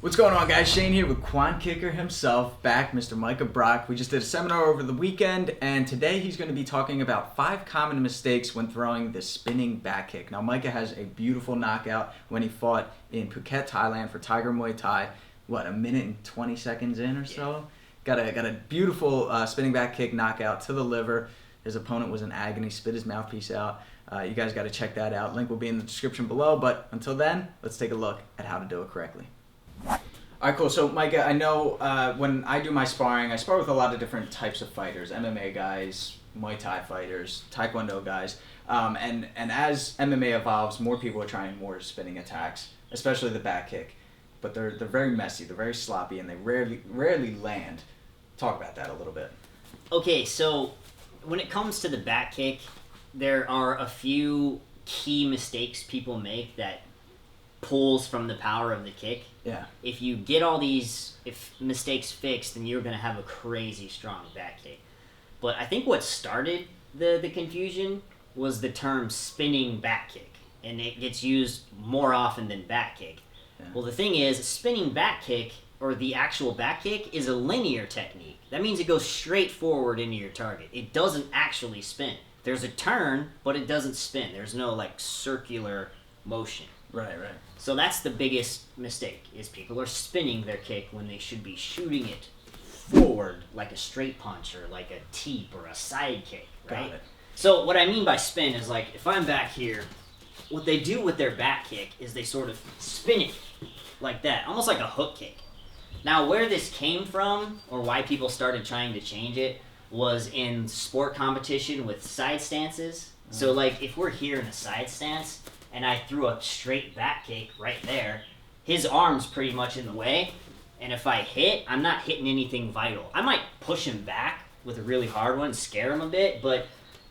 What's going on, guys? Shane here with KWONKICKER himself, back, Mr. Micah Brock. We just did a seminar over the weekend, and today he's going to be talking about 5 common mistakes when throwing the spinning back kick. Now, Micah has a beautiful knockout when he fought in Phuket, Thailand for Tiger Muay Thai. What, a minute and 20 seconds in or so? Got a beautiful spinning back kick knockout to the liver. His opponent was in agony, spit his mouthpiece out. You guys got to check that out. Link will be in the description below, but until then, let's take a look at how to do it correctly. Alright, cool. So, Micah, I know when I do my sparring, I spar with a lot of different types of fighters. MMA guys, Muay Thai fighters, Taekwondo guys. And as MMA evolves, more people are trying more spinning attacks, especially the back kick. But they're very messy, they're very sloppy, and they rarely land. Talk about that a little bit. Okay, so when it comes to the back kick, there are a few key mistakes people make that pulls from the power of the kick. Yeah. If you get all these mistakes fixed, then you're going to have a crazy strong back kick. But I think what started the confusion was the term spinning back kick, and it gets used more often than back kick. Yeah. Well, the thing is, spinning back kick, or the actual back kick, is a linear technique. That means it goes straight forward into your target. It doesn't actually spin. There's a turn, but it doesn't spin. There's no circular motion. Right. So that's the biggest mistake, is people are spinning their kick when they should be shooting it forward like a straight punch or like a teep or a side kick, right? Got it. So what I mean by spin is if I'm back here, what they do with their back kick is they sort of spin it like that, almost like a hook kick. Now where this came from, or why people started trying to change it, was in sport competition with side stances. So if we're here in a side stance, and I threw a straight back kick right there, his arm's pretty much in the way, and if I hit, I'm not hitting anything vital. I might push him back with a really hard one, scare him a bit, but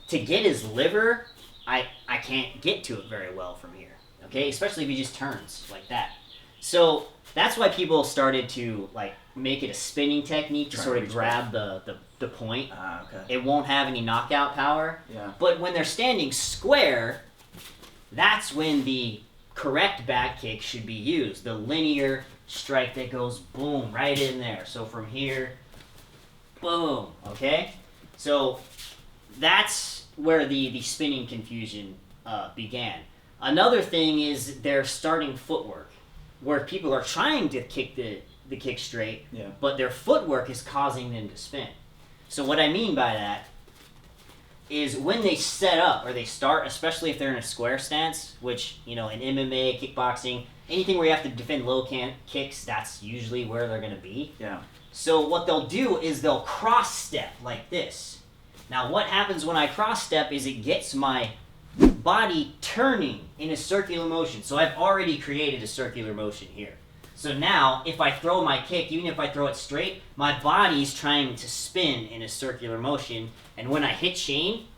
to get his liver, I can't get to it very well from here, okay? Especially if he just turns like that. So that's why people started to make it a spinning technique to sort of grab the point. Okay. It won't have any knockout power, Yeah. but when they're standing square, that's when the correct back kick should be used. The linear strike that goes boom right in there. So from here, boom, okay? So that's where the spinning confusion began. Another thing is their starting footwork, where people are trying to kick the kick straight, Yeah. but their footwork is causing them to spin. So what I mean by that is when they set up or they start, especially if they're in a square stance, which, in MMA, kickboxing, anything where you have to defend low kicks, that's usually where they're going to be. Yeah. So what they'll do is they'll cross step like this. Now what happens when I cross step is it gets my body turning in a circular motion. So I've already created a circular motion here. So now, if I throw my kick, even if I throw it straight, my body's trying to spin in a circular motion. And when I hit Shane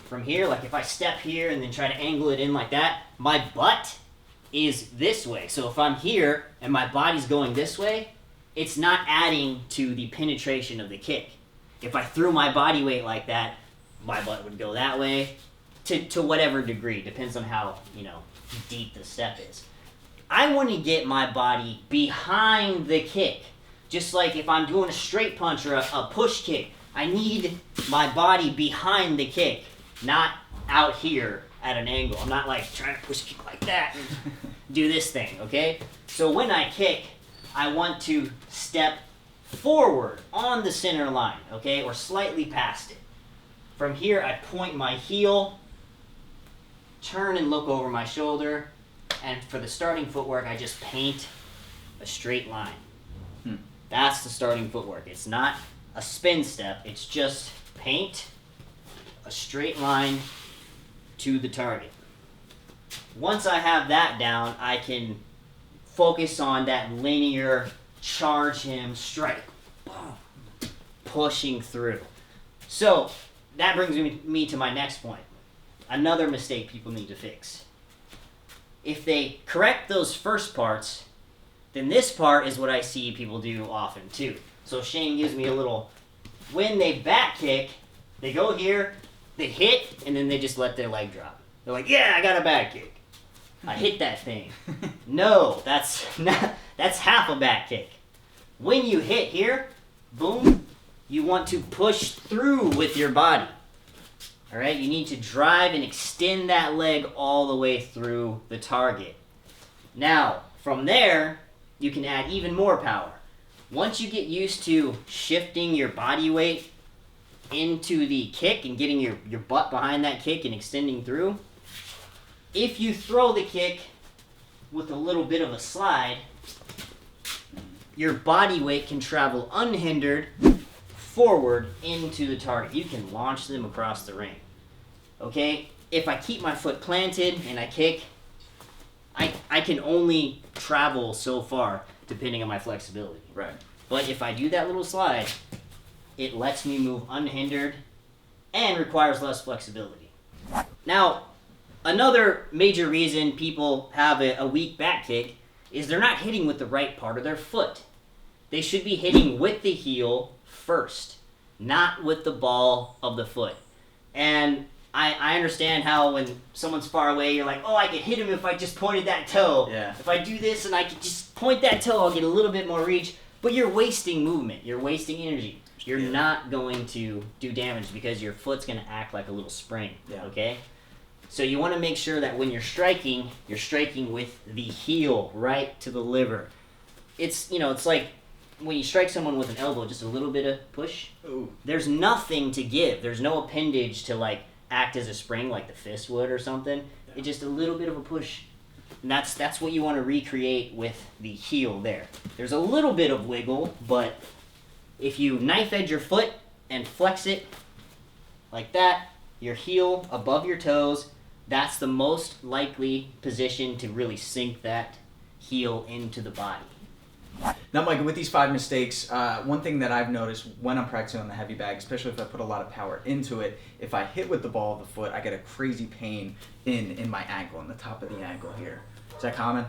from here, if I step here and then try to angle it in like that, my butt is this way. So if I'm here and my body's going this way, it's not adding to the penetration of the kick. If I threw my body weight like that, my butt would go that way to whatever degree. Depends on how, deep the step is. I want to get my body behind the kick. Just like if I'm doing a straight punch or a push kick, I need my body behind the kick, not out here at an angle. I'm not trying to push kick like that and do this thing, okay? So when I kick, I want to step forward on the center line, okay, or slightly past it. From here, I point my heel, turn and look over my shoulder, and for the starting footwork, I just paint a straight line. That's the starting footwork. It's not a spin step. It's just paint a straight line to the target. Once I have that down, I can focus on that linear charge him, strike, boom, pushing through. So that brings me to my next point. Another mistake people need to fix. If they correct those first parts, then this part is what I see people do often too. So Shane gives me a little, when they back kick, they go here, they hit, and then they just let their leg drop. They're like, yeah, I got a back kick. I hit that thing. No, that's half a back kick. When you hit here, boom, you want to push through with your body. All right, you need to drive and extend that leg all the way through the target. Now, from there, you can add even more power. Once you get used to shifting your body weight into the kick and getting your butt behind that kick and extending through, if you throw the kick with a little bit of a slide, your body weight can travel unhindered forward into the target. You can launch them across the ring. Okay? If I keep my foot planted and I kick, I can only travel so far depending on my flexibility. Right. But if I do that little slide, it lets me move unhindered and requires less flexibility. Now, another major reason people have a weak back kick is they're not hitting with the right part of their foot. They should be hitting with the heel first, not with the ball of the foot. And I understand how when someone's far away, you're like, oh, I could hit him if I just pointed that toe. Yeah. If I do this and I could just point that toe, I'll get a little bit more reach. But you're wasting movement. You're wasting energy. You're not going to do damage because your foot's going to act like a little spring. Yeah. Okay? So you want to make sure that when you're striking with the heel right to the liver. It's like when you strike someone with an elbow, just a little bit of push. Ooh. There's nothing to give. There's no appendage to act as a spring like the fist would or something. Yeah. It's just a little bit of a push. And that's what you want to recreate with the heel there. There's a little bit of wiggle, but if you knife edge your foot and flex it like that, your heel above your toes, that's the most likely position to really sink that heel into the body. Now, Micah, with these 5 mistakes, one thing that I've noticed when I'm practicing on the heavy bag, especially if I put a lot of power into it, if I hit with the ball of the foot, I get a crazy pain in my ankle, in the top of the ankle here. Is that common?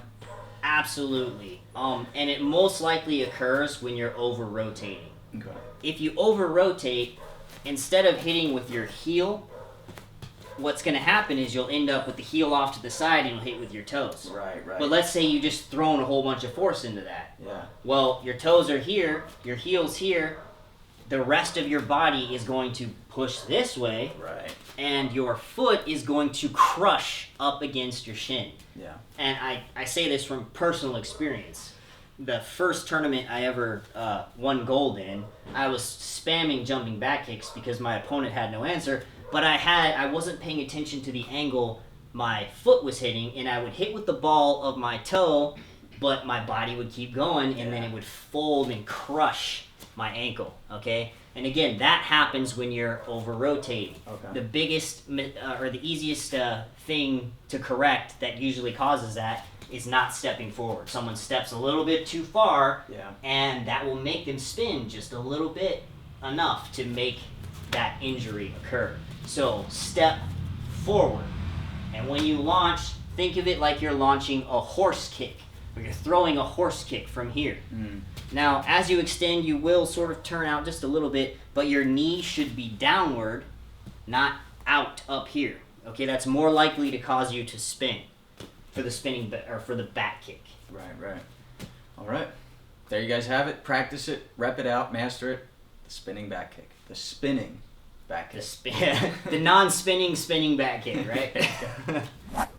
Absolutely. And it most likely occurs when you're over-rotating. Okay. If you over-rotate, instead of hitting with your heel, what's going to happen is you'll end up with the heel off to the side and you'll hit with your toes. Right. But let's say you just thrown a whole bunch of force into that. Yeah. Well, your toes are here, your heel's here, the rest of your body is going to push this way. Right. And your foot is going to crush up against your shin. Yeah. And I say this from personal experience. The first tournament I ever won gold in, I was spamming jumping back kicks because my opponent had no answer. But I wasn't paying attention to the angle my foot was hitting, and I would hit with the ball of my toe, but my body would keep going, and then it would fold and crush my ankle, okay? And again, that happens when you're over-rotating. Okay. The biggest, or the easiest thing to correct that usually causes that is not stepping forward. Someone steps a little bit too far, and that will make them spin just a little bit enough to make that injury occur. So step forward, and when you launch, think of it like you're launching a horse kick, or you're throwing a horse kick from here. Now, as you extend, you will sort of turn out just a little bit, but your knee should be downward, not out up here. Okay, that's more likely to cause you to spin for the spinning or for the back kick. Right. All right. There you guys have it. Practice it, rep it out, master it. The spinning back kick. The spinning back kick. The non-spinning spinning back kick, right?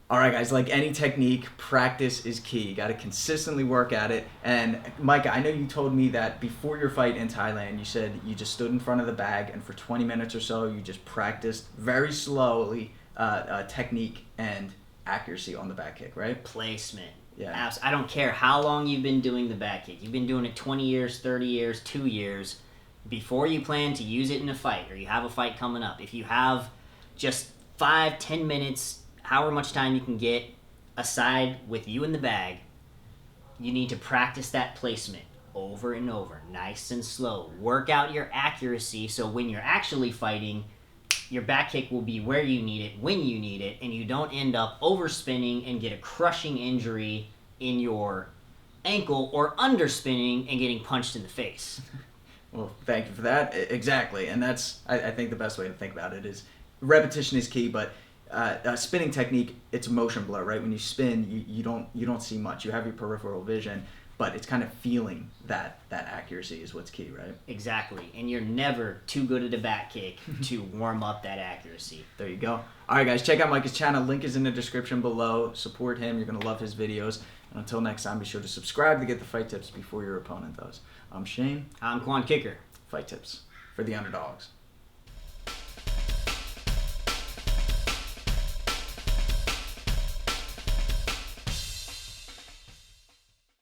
All right, guys, like any technique, practice is key. You got to consistently work at it. And Micah, I know you told me that before your fight in Thailand, you said you just stood in front of the bag and for 20 minutes or so, you just practiced very slowly technique and accuracy on the back kick, right? Placement. Yeah. I don't care how long you've been doing the back kick. You've been doing it 20 years, 30 years, 2 years. Before you plan to use it in a fight, or you have a fight coming up, if you have just 5-10 minutes, however much time you can get aside with you in the bag, you need to practice that placement over and over, nice and slow. Work out your accuracy so when you're actually fighting, your back kick will be where you need it, when you need it, and you don't end up overspinning and get a crushing injury in your ankle, or underspinning and getting punched in the face. Well, thank you for that. Exactly. And that's, I think the best way to think about it is repetition is key, but spinning technique, it's a motion blur, right? When you spin, you don't see much. You have your peripheral vision, but it's kind of feeling that accuracy is what's key, right? Exactly. And you're never too good at a back kick to warm up that accuracy. There you go. All right, guys, check out Micah's channel. Link is in the description below. Support him. You're going to love his videos. And until next time, be sure to subscribe to get the fight tips before your opponent does. I'm Shane. I'm KWONKICKER. Fight tips for the underdogs.